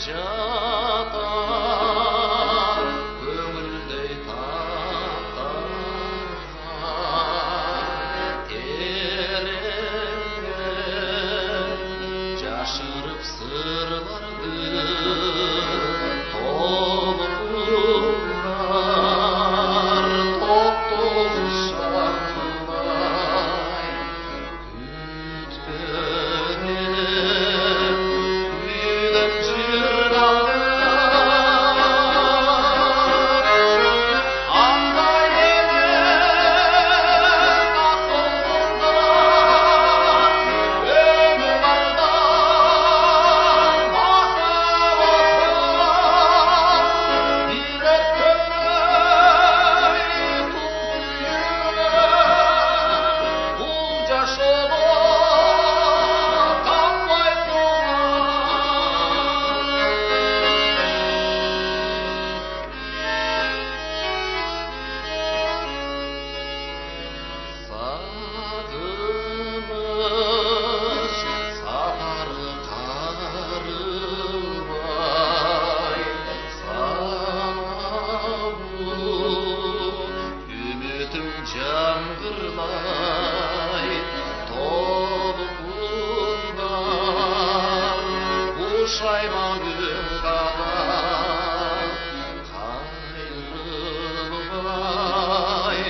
жатар көңілдей таптарға тереңнен жашырып сырларды толқындар топ-тоз шақырмай үтпеген күйдің жыргалар андай емес ақ толқындар өмір бардан махаббаттан билер көңіл бұл жашода таппай сағыныш сапары қарылмай санаулы үмітің жаңғырлай толқындар ұшайман күн қадап қайрылмай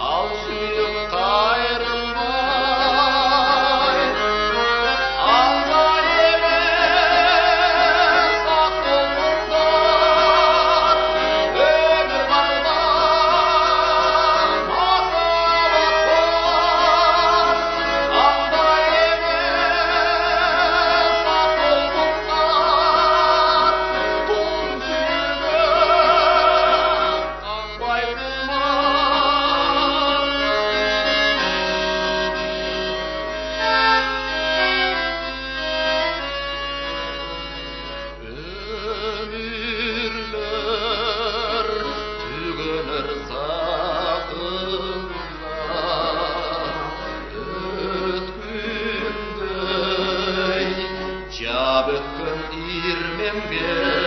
ал сүйдім қайрылмай андай емес ақ толқындар өмір бардан махаббаттан андай емес ақ толқындар тұнжырып қақпай өмірлер түгінір сақындар өткендей жабыққан ирменге